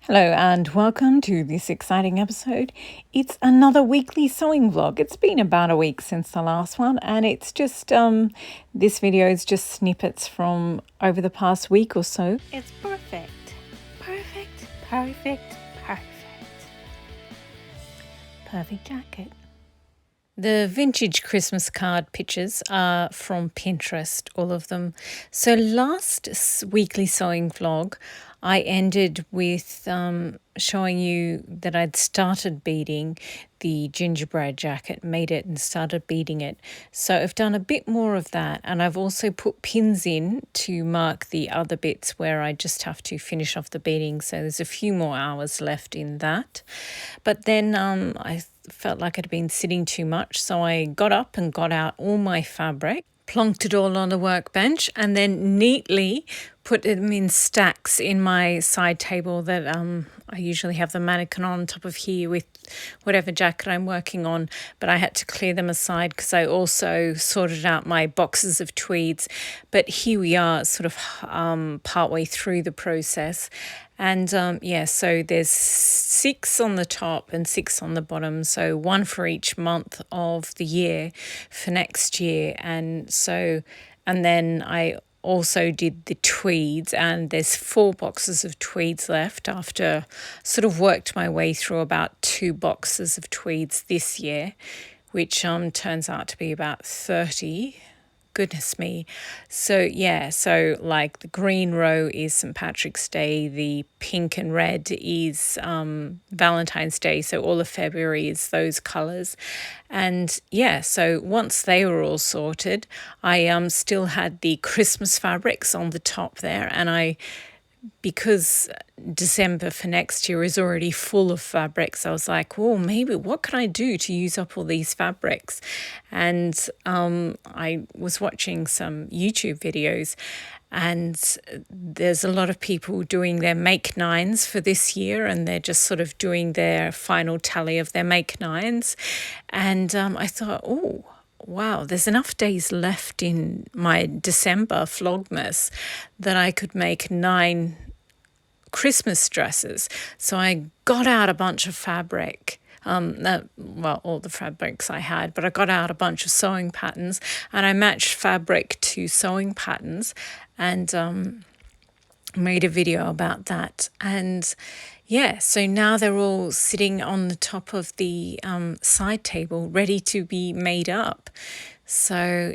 Hello and welcome to this exciting episode. It's another weekly sewing vlog. It's been about a week since the last one, and it's just this video is just snippets from over the past week or so. It's perfect. Perfect, perfect, perfect. Perfect jacket. The vintage Christmas card pictures are from Pinterest, all of them. So last weekly sewing vlog, I ended with showing you that I'd started beading the gingerbread jacket, made it and started beading it. So I've done a bit more of that, and I've also put pins in to mark the other bits where I just have to finish off the beading. So there's a few more hours left in that. But then I felt like I'd been sitting too much, so I got up and got out all my fabric, plonked it all on the workbench, and then neatly put them in stacks in my side table that I usually have the mannequin on top of here with whatever jacket I'm working on, but I had to clear them aside because I also sorted out my boxes of tweeds. But here we are, sort of partway through the process. And so there's 6 on the top and 6 on the bottom, so one for each month of the year for next year. And then I also did the tweeds, and there's 4 boxes of tweeds left after sort of worked my way through about 2 boxes of tweeds this year, which turns out to be about 30. Goodness me. So like the green row is St. Patrick's Day, the pink and red is Valentine's Day, so all of February is those colours. And so once they were all sorted, I still had the Christmas fabrics on the top there, and because December for next year is already full of fabrics, I was like, well, maybe what can I do to use up all these fabrics? And I was watching some YouTube videos, and there's a lot of people doing their make nines for this year, and they're just sort of doing their final tally of their make nines. And I thought, oh, wow, there's enough days left in my December Vlogmas that I could make 9 Christmas dresses. So I got out a bunch of fabric. All the fabrics I had, but I got out a bunch of sewing patterns, and I matched fabric to sewing patterns, and made a video about that. And so now they're all sitting on the top of the side table ready to be made up. So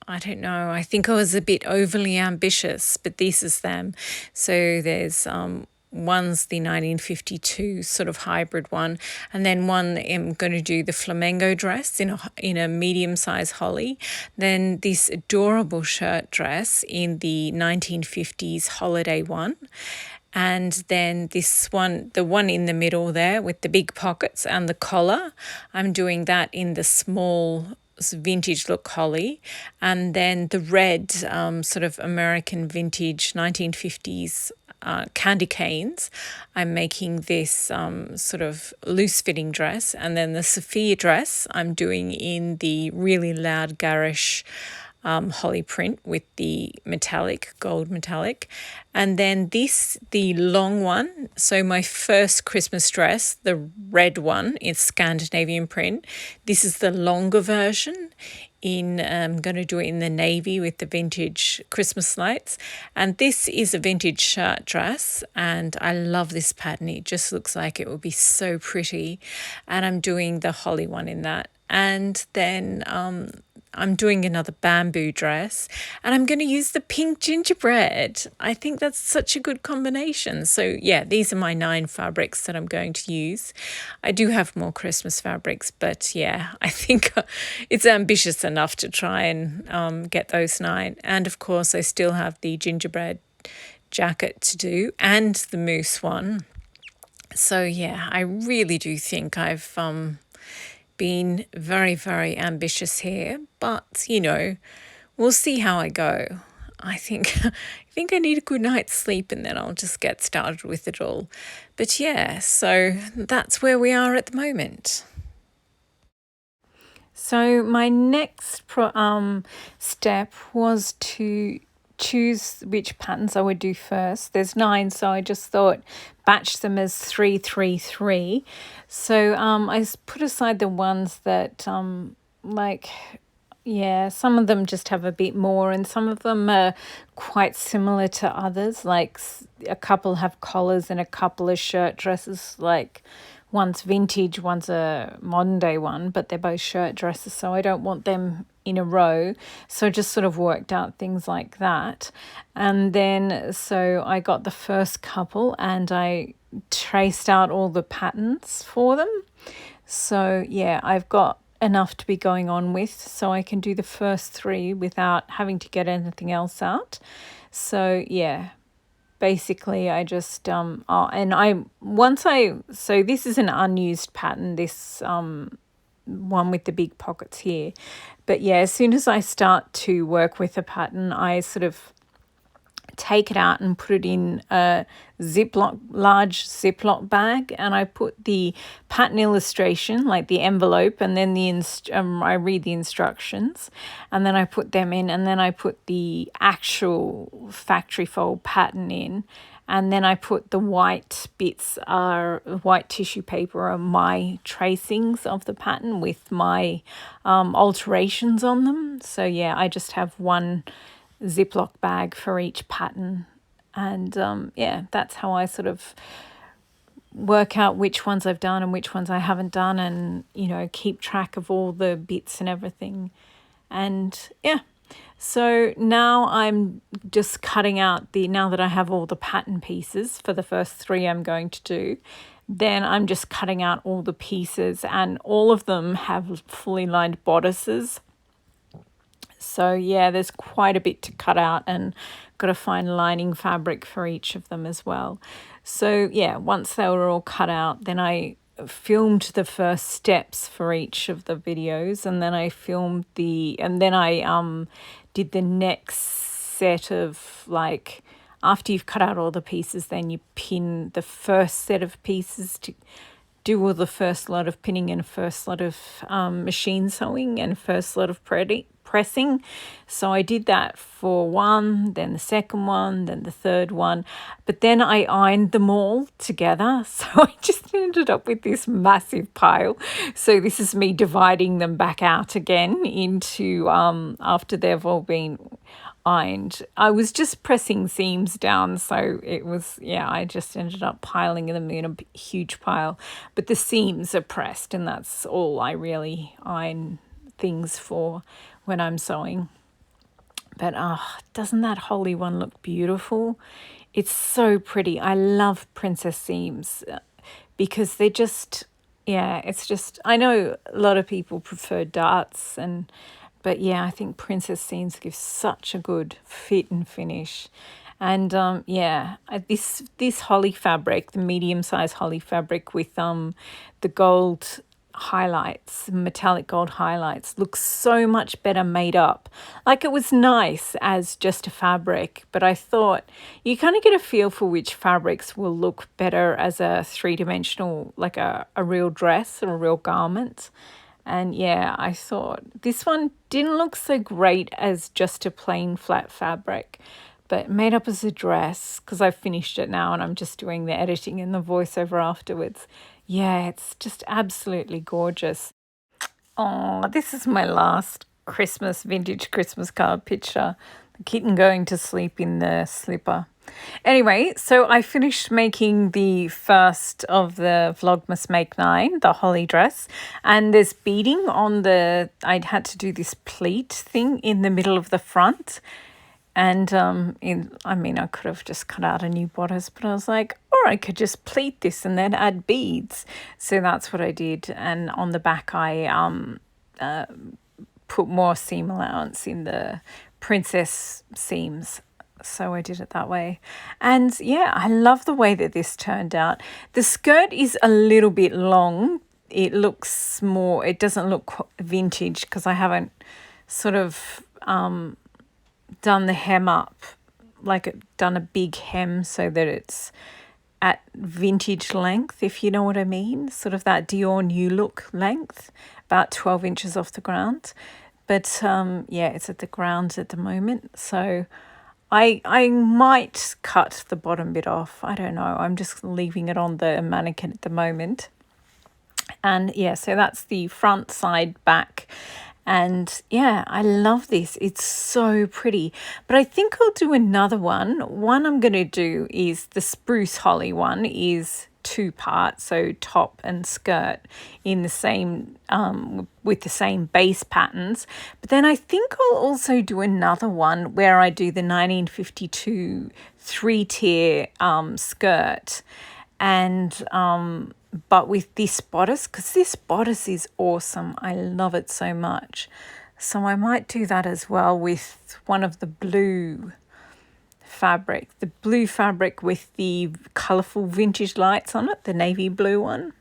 I don't know, I think I was a bit overly ambitious, but this is them. So there's one's the 1952 sort of hybrid one, and then one I'm going to do the flamenco dress in a medium-size holly, then this adorable shirt dress in the 1950s holiday one, and then this one, the one in the middle there with the big pockets and the collar, I'm doing that in the small vintage look holly. And then the red sort of American vintage 1950s candy canes, I'm making this sort of loose fitting dress. And then the Sophia dress I'm doing in the really loud garish holly print with the gold metallic. And then the long one, so my first Christmas dress, the red one, is Scandinavian print. This is the longer version. I'm going to do it in the navy with the vintage Christmas lights. And this is a vintage shirt dress, and I love this pattern. It just looks like it would be so pretty. And I'm doing the holly one in that. And then I'm doing another bamboo dress, and I'm going to use the pink gingerbread. I think that's such a good combination. So these are my 9 fabrics that I'm going to use. I do have more Christmas fabrics, but I think it's ambitious enough to try and get those 9. And of course, I still have the gingerbread jacket to do and the moose one. So I really do think I've been very, very ambitious here, but we'll see how I go. I think I need a good night's sleep, and then I'll just get started with it all. But so that's where we are at the moment. So my next step was to choose which patterns I would do first. There's 9, so I just thought batch them as 3, 3, 3. So I put aside the ones that like, yeah, some of them just have a bit more, and some of them are quite similar to others. Like a couple have collars and a couple are shirt dresses. Like one's vintage, one's a modern day one, but they're both shirt dresses, so I don't want them in a row. So I just sort of worked out things like that. And then so I got the first couple and I traced out all the patterns for them. So yeah, I've got enough to be going on with, so I can do the first 3 without having to get anything else out. So yeah, basically I just so this is an unused pattern, this one with the big pockets here. But yeah, as soon as I start to work with a pattern, I sort of take it out and put it in a large Ziploc bag, and I put the pattern illustration, like the envelope, and then I read the instructions, and then I put them in, and then I put the actual factory fold pattern in, and then I put the white bits white tissue paper are my tracings of the pattern with my alterations on them. So yeah, I just have one Ziploc bag for each pattern, and yeah, that's how I sort of work out which ones I've done and which ones I haven't done, and keep track of all the bits and everything. And yeah, so now I'm just cutting out now that I have all the pattern pieces for the first 3 I'm going to do, then I'm just cutting out all the pieces, and all of them have fully lined bodices. So yeah, there's quite a bit to cut out, and got to find lining fabric for each of them as well. So yeah, once they were all cut out, then I filmed the first steps for each of the videos, and then I did the next set of, like, after you've cut out all the pieces, then you pin the first set of pieces to do all the first lot of pinning and first lot of machine sewing and first lot of pressing. So I did that for one, then the second one, then the third one, but then I ironed them all together. So I just ended up with this massive pile. So this is me dividing them back out again into after they've all been ironed. I was just pressing seams down, so it was, yeah, I just ended up piling them in a huge pile, but the seams are pressed, and that's all I really iron things for when I'm sewing. But doesn't that holly one look beautiful? It's so pretty. I love princess seams because they're just, yeah, it's just, I know a lot of people prefer darts, but yeah, I think princess seams give such a good fit and finish. And yeah, this holly fabric, the medium-sized holly fabric with the gold highlights, metallic gold highlights, looks so much better made up. Like, it was nice as just a fabric, but I thought you kind of get a feel for which fabrics will look better as a 3-dimensional, like a real dress or a real garment. And yeah, I thought this one didn't look so great as just a plain flat fabric, but made up as a dress, because I've finished it now and I'm just doing the editing and the voiceover afterwards. Yeah, it's just absolutely gorgeous. Oh, this is my last vintage Christmas card picture. The kitten going to sleep in the slipper. Anyway, so I finished making the first of the Vlogmas Make 9, the holly dress, and there's beading on I'd had to do this pleat thing in the middle of the front. And I could have just cut out a new bodice, but I was like, or I could just pleat this and then add beads. So that's what I did. And on the back, I put more seam allowance in the princess seams. So I did it that way. And yeah, I love the way that this turned out. The skirt is a little bit long. It looks more, it doesn't look vintage because I haven't sort of done the hem up, like done a big hem so that it's at vintage length, if you know what I mean, sort of that Dior New Look length, about 12 inches off the ground. But yeah, it's at the ground at the moment. So I might cut the bottom bit off. I don't know. I'm just leaving it on the mannequin at the moment. And yeah, so that's the front, side, back. And yeah, I love this. It's so pretty. But I think I'll do another one. One I'm going to do is the spruce holly one is 2 parts, so top and skirt in the same with the same base patterns. But then I think I'll also do another one where I do the 1952 3-tier skirt, and but with this bodice, because this bodice is awesome. I love it so much. So I might do that as well with one of the blue fabric, with the colourful vintage lights on it, the navy blue one.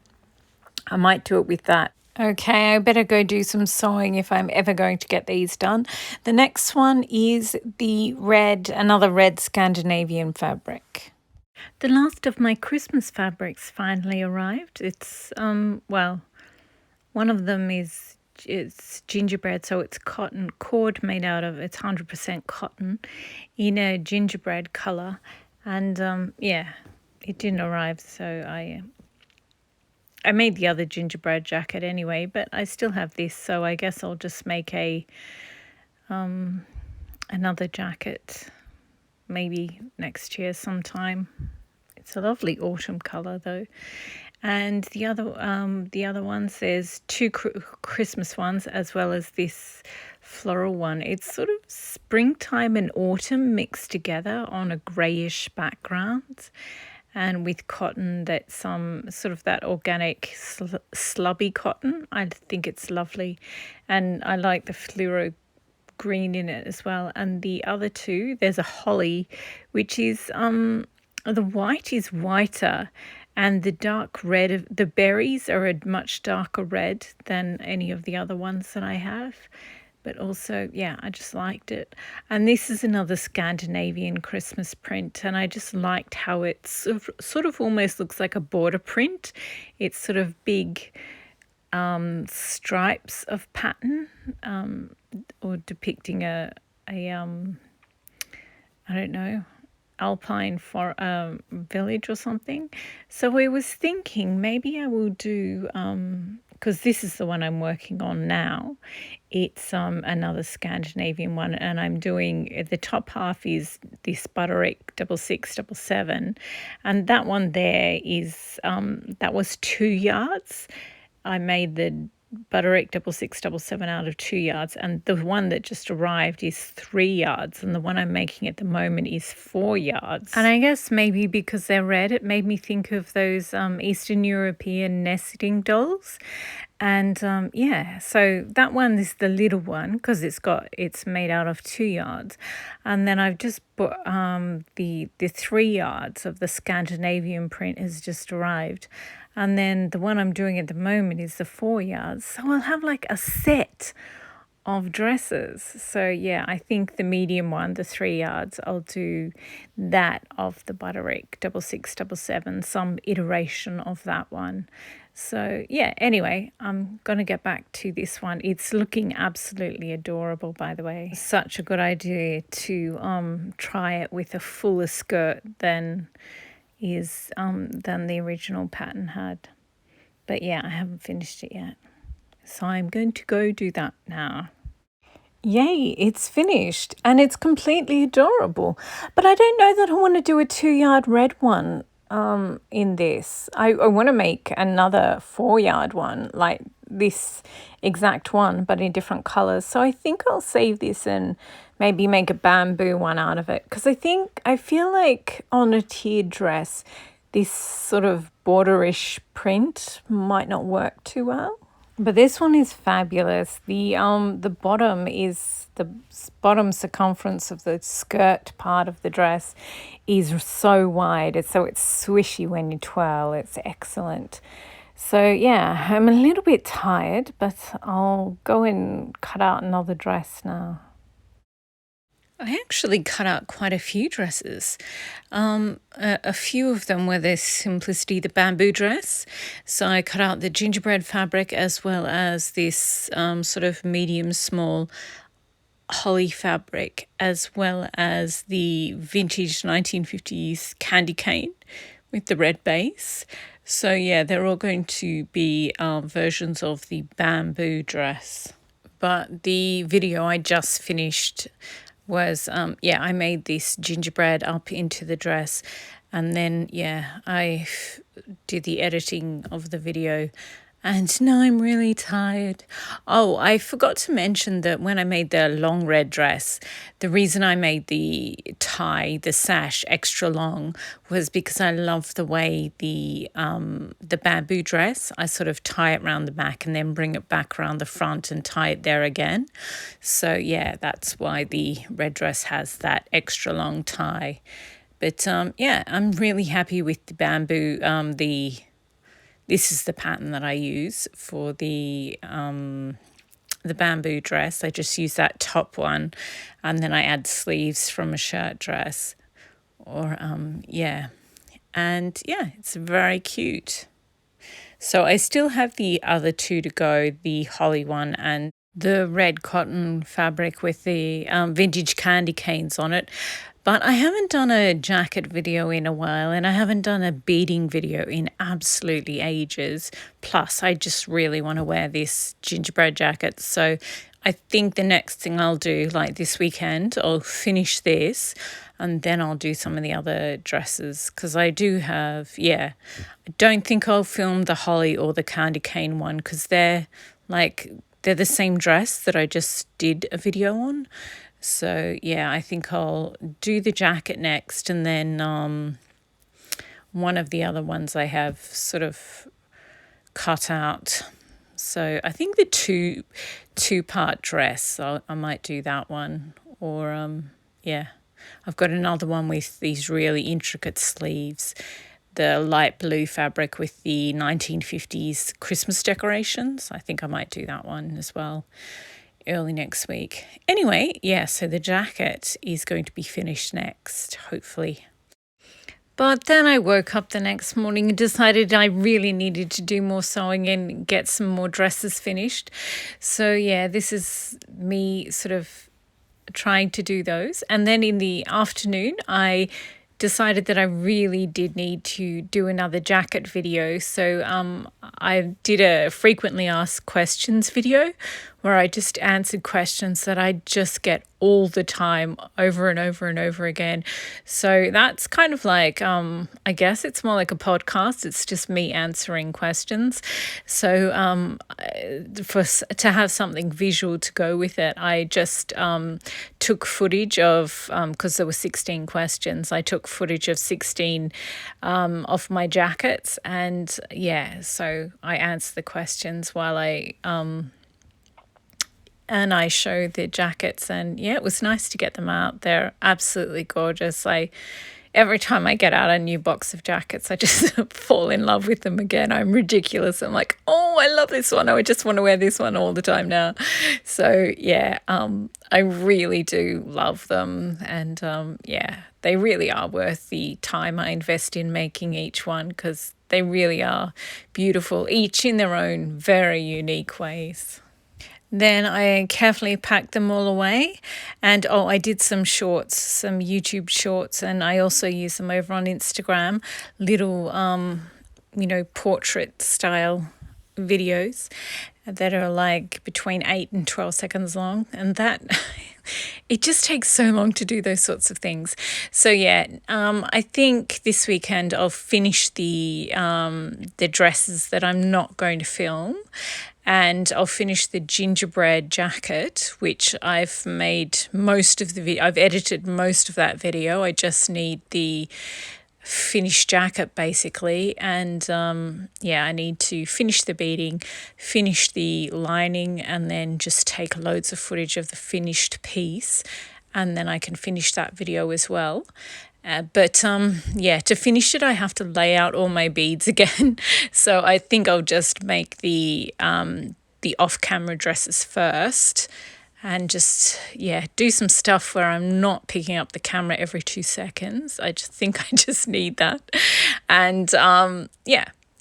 I might do it with that. Okay, I better go do some sewing if I'm ever going to get these done. The next one is another red Scandinavian fabric. The last of my Christmas fabrics finally arrived. It's, well, one of them it's gingerbread, so it's cotton cord made out of, it's 100% cotton in a gingerbread colour. And yeah, it didn't arrive, so I made the other gingerbread jacket anyway, but I still have this, so I guess I'll just make another jacket maybe next year sometime. It's a lovely autumn colour though. And the other ones, there's 2 Christmas ones as well as this floral one. It's sort of springtime and autumn mixed together on a greyish background, and with cotton that's sort of that organic slubby cotton. I think it's lovely, and I like the fluoro green in it as well. And the other 2, there's a holly, which is the white is whiter, and the dark red of the berries are a much darker red than any of the other ones that I have. But also, yeah, I just liked it. And this is another Scandinavian Christmas print, and I just liked how it sort of almost looks like a border print. It's sort of big stripes of pattern, or depicting a I don't know, alpine village or something. So I was thinking maybe I will do, because this is the one I'm working on now. It's another Scandinavian one, and I'm doing, the top half is this Butterick 6677, and that one there is that was 2 yards. I made the Butterick 6677 out of 2 yards, and the one that just arrived is 3 yards, and the one I'm making at the moment is 4 yards. And I guess maybe because they're red, it made me think of those Eastern European nesting dolls. And yeah, so that one is the little one because it's made out of 2 yards, and then I've just put the 3 yards of the Scandinavian print has just arrived. And then the one I'm doing at the moment is the 4 yards. So I'll have like a set of dresses. So yeah, I think the medium one, the 3 yards, I'll do that of the Butterick 6677, some iteration of that one. So yeah, anyway, I'm going to get back to this one. It's looking absolutely adorable, by the way. Such a good idea to try it with a fuller skirt than the original pattern had. But yeah, I haven't finished it yet, so I'm going to go do that now. Yay, it's finished, and it's completely adorable. But I don't know that I want to do a 2-yard red one in this. I want to make another 4-yard one, like this exact one, but in different colors. So I think I'll save this and maybe make a bamboo one out of it, because I feel like on a tiered dress, this sort of borderish print might not work too well. But this one is fabulous. The bottom circumference of the skirt part of the dress is so wide. It's swishy when you twirl. It's excellent. So yeah, I'm a little bit tired, but I'll go and cut out another dress now. I actually cut out quite a few dresses. A few of them were the simplicity, the bamboo dress. So I cut out the gingerbread fabric as well as this sort of medium small holly fabric as well as the vintage 1950s candy cane with the red base. So yeah, they're all going to be versions of the bamboo dress. But the video I just finished was, I made this gingerbread up into the dress. And then, I did the editing of the video. And now I'm really tired. Oh, I forgot to mention that when I made the long red dress, the reason I made the tie, the sash, extra long was because I love the way the bamboo dress, I sort of tie it around the back and then bring it back around the front and tie it there again. So yeah, that's why the red dress has that extra long tie. But I'm really happy with the bamboo, this is the pattern that I use for the bamboo dress. I just use that top one, and then I add sleeves from a shirt dress. And it's very cute. So I still have the other two to go, the holly one and the red cotton fabric with the vintage candy canes on it. But I haven't done a jacket video in a while, and I haven't done a beading video in absolutely ages. Plus, I just really want to wear this gingerbread jacket. So I think the next thing I'll do, like this weekend, I'll finish this and then I'll do some of the other dresses. Because I do have, I don't think I'll film the holly or the candy cane one because they're the same dress that I just did a video on. So, I think I'll do the jacket next, and then one of the other ones I have sort of cut out. So I think the two-part dress, I might do that one. Or, I've got another one with these really intricate sleeves, the light blue fabric with the 1950s Christmas decorations. I think I might do that one as well early next week. Anyway, so the jacket is going to be finished next, hopefully. But then I woke up the next morning and decided I really needed to do more sewing and get some more dresses finished. So this is me sort of trying to do those. And then in the afternoon, I decided that I really did need to do another jacket video. So I did a frequently asked questions video where I just answered questions that I just get all the time over and over and over again. So that's kind of like, I guess it's more like a podcast. It's just me answering questions. So to have something visual to go with it, I just took footage of, because there were 16 questions, I took footage of 16 of my jackets. And so I answered the questions while I showed the jackets, and it was nice to get them out. They're absolutely gorgeous. Every time I get out a new box of jackets, I just fall in love with them again. I'm ridiculous. I'm like, oh, I love this one. I just want to wear this one all the time now. So I really do love them, and they really are worth the time I invest in making each one, because they really are beautiful, each in their own very unique ways. Then I carefully packed them all away, and I did some shorts, some YouTube shorts, and I also use them over on Instagram, little portrait style videos that are like between 8 and 12 seconds long, and that it just takes so long to do those sorts of things. So I think this weekend I'll finish the dresses that I'm not going to film, and I'll finish the gingerbread jacket, which I've made most of I've edited most of that video. I just need the finished jacket basically, and I need to finish the beading, finish the lining, and then just take loads of footage of the finished piece, and then I can finish that video as well. But to finish it, I have to lay out all my beads again. So I think I'll just make the off-camera dresses first, and just, do some stuff where I'm not picking up the camera every 2 seconds. I just think I just need that. And,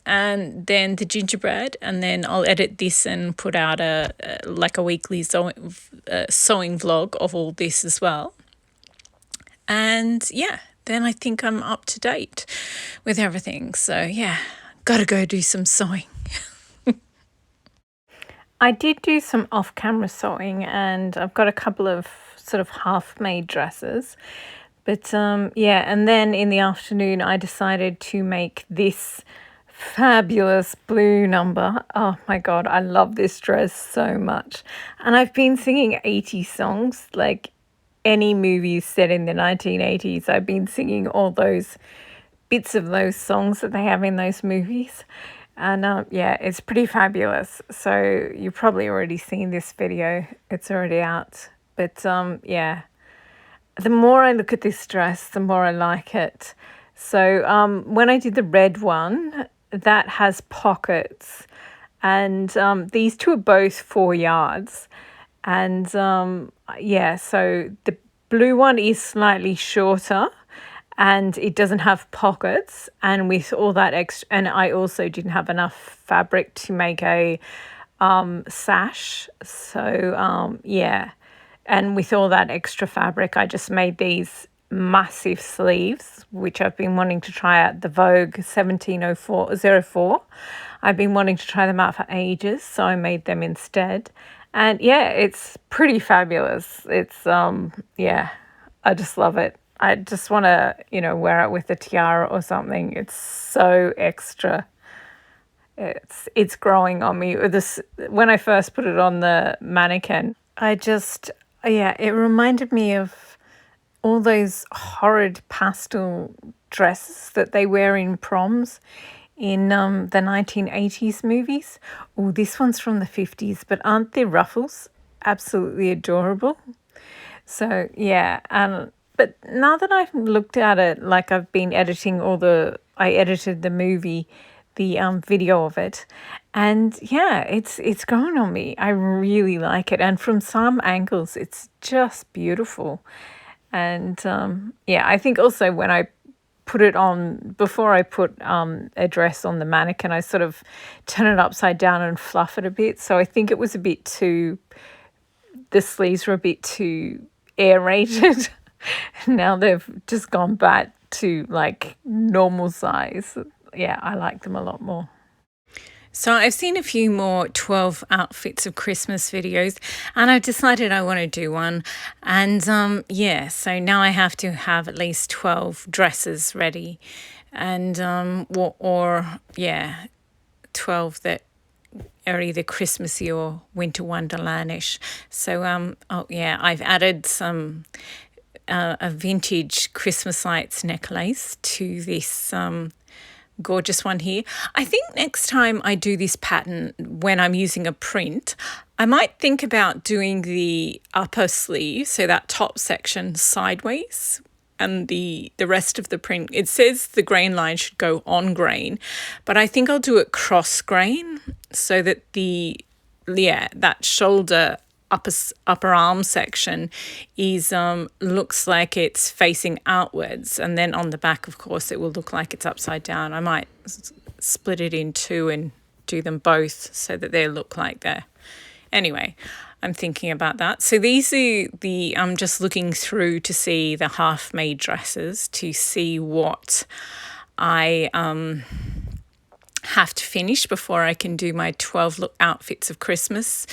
and then the gingerbread, and then I'll edit this and put out a weekly sewing vlog of all this as well. And yeah, then I think I'm up to date with everything. So yeah, gotta go do some sewing. I did do some off-camera sewing, and I've got a couple of sort of half-made dresses. But yeah, and then in the afternoon, I decided to make this fabulous blue number. Oh my God, I love this dress so much. And I've been singing 80 songs, like any movies set in the 1980s. I've been singing all those bits of those songs that they have in those movies. And yeah, it's pretty fabulous. So you've probably already seen this video. It's already out. But yeah, the more I look at this dress, the more I like it. So when I did the red one, that has pockets. And these two are both 4 yards. And yeah, so the blue one is slightly shorter, and it doesn't have pockets, and with all that extra, and I also didn't have enough fabric to make a sash. So yeah, and with all that extra fabric, I just made these massive sleeves, which I've been wanting to try out, the Vogue 1704. I've been wanting to try them out for ages, so I made them instead. And yeah, it's pretty fabulous. It's yeah, I just love it. I just want to, wear it with a tiara or something. It's so extra. It's growing on me. When I first put it on the mannequin, yeah, it reminded me of all those horrid pastel dresses that they wear in proms in the 1980s movies. Oh, this one's from the 50s, but aren't the ruffles absolutely adorable? So yeah, but now that I've looked at it, like I've been editing I edited the movie, the video of it, and yeah, it's growing on me. I really like it, and from some angles, it's just beautiful. And yeah, I think also when I put it on, before I put a dress on the mannequin, I sort of turn it upside down and fluff it a bit. So I think it was the sleeves were a bit too aerated. Now they've just gone back to like normal size. Yeah, I like them a lot more. So I've seen a few more 12 outfits of Christmas videos, and I've decided I want to do one. And yeah, so now I have to have at least 12 dresses ready, and yeah, 12 that are either Christmassy or winter wonderlandish. So oh yeah, I've added some a vintage Christmas lights necklace to this gorgeous one here. I think next time I do this pattern, when I'm using a print, I might think about doing the upper sleeve, so that top section, sideways, and the rest of the print. It says the grain line should go on grain, but I think I'll do it cross grain, so that that shoulder upper arm section is looks like it's facing outwards, and then on the back, of course, it will look like it's upside down. I might split it in two and do them both so that they look like they're. Anyway, I'm thinking about that. So these are I'm just looking through to see the half-made dresses to see what I have to finish before I can do my 12 look outfits of Christmas.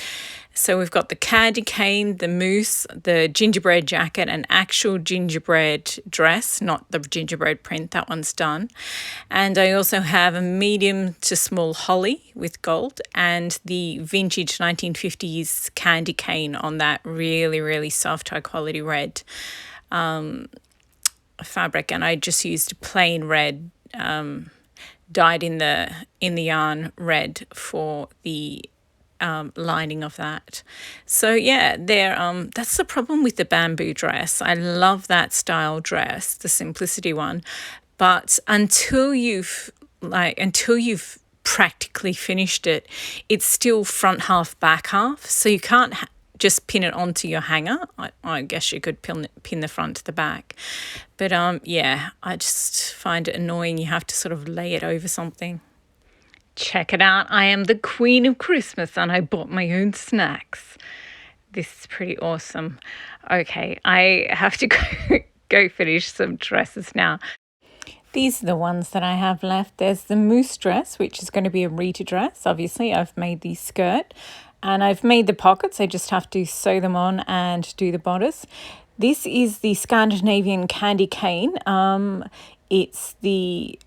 So we've got the candy cane, the mousse, the gingerbread jacket, an actual gingerbread dress, not the gingerbread print, that one's done. And I also have a medium to small holly with gold and the vintage 1950s candy cane on that really, really soft, high quality red fabric. And I just used plain red, dyed in the yarn red for the lining of that. So yeah, that's the problem with the bamboo dress. I love that style dress, the simplicity one, but until you've practically finished it, it's still front half, back half, so you can't just pin it onto your hanger. I guess you could pin the front to the back, but yeah, I just find it annoying. You have to sort of lay it over something. Check it out. I am the queen of Christmas and I bought my own snacks. This is pretty awesome. Okay, I have to go finish some dresses now. These are the ones that I have left. There's the mousse dress, which is going to be a Rita dress. Obviously, I've made the skirt and I've made the pockets. I just have to sew them on and do the bodice. This is the Scandinavian candy cane. It's the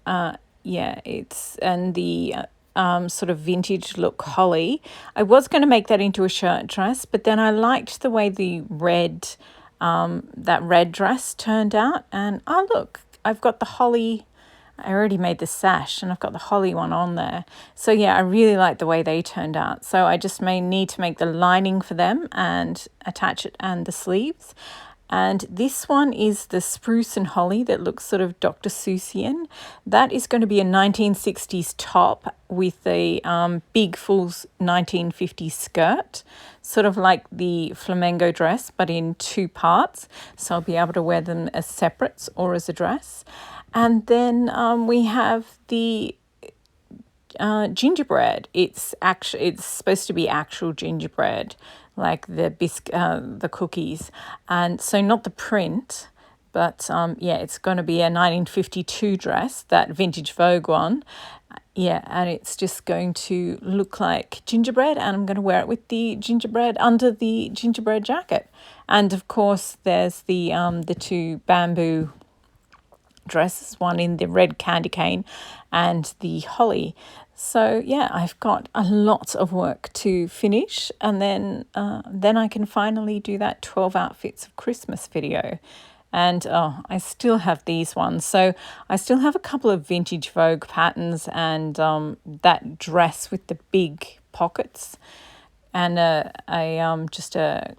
sort of vintage look holly. I was going to make that into a shirt dress, but then I liked the way the red, that red dress turned out. And oh look, I've got the holly. I already made the sash and I've got the holly one on there. So yeah, I really like the way they turned out. So I just may need to make the lining for them and attach it and the sleeves. And this one is the spruce and holly that looks sort of Dr. Seussian. That is going to be a 1960s top with a big full 1950s skirt, sort of like the flamenco dress, but in two parts. So I'll be able to wear them as separates or as a dress. And then we have the gingerbread. It's supposed to be actual gingerbread, like the cookies, and so not the print, but yeah, it's going to be a 1952 dress, that vintage Vogue one. Yeah, and it's just going to look like gingerbread, and I'm going to wear it with the gingerbread under the gingerbread jacket. And of course, there's the two bamboo dresses, one in the red candy cane and the holly. So yeah, I've got a lot of work to finish, and then I can finally do that 12 outfits of Christmas video. And I still have these ones. So I still have a couple of vintage Vogue patterns and that dress with the big pockets, and just a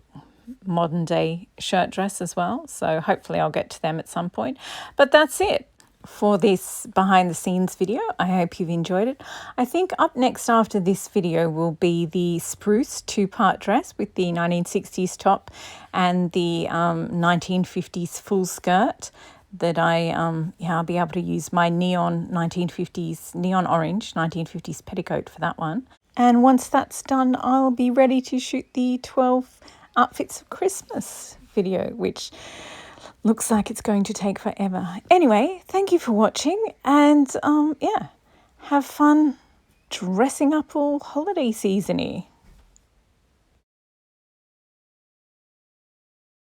modern day shirt dress as well. So hopefully I'll get to them at some point. But that's it for this behind the scenes video. I hope you've enjoyed it. I think up next after this video will be the spruce two-part dress with the 1960s top and the 1950s full skirt that I'll be able to use my neon orange 1950s petticoat for that one. And once that's done, I'll be ready to shoot the 12 outfits of Christmas video, which looks like it's going to take forever. Anyway, thank you for watching, and yeah, have fun dressing up all holiday season-y.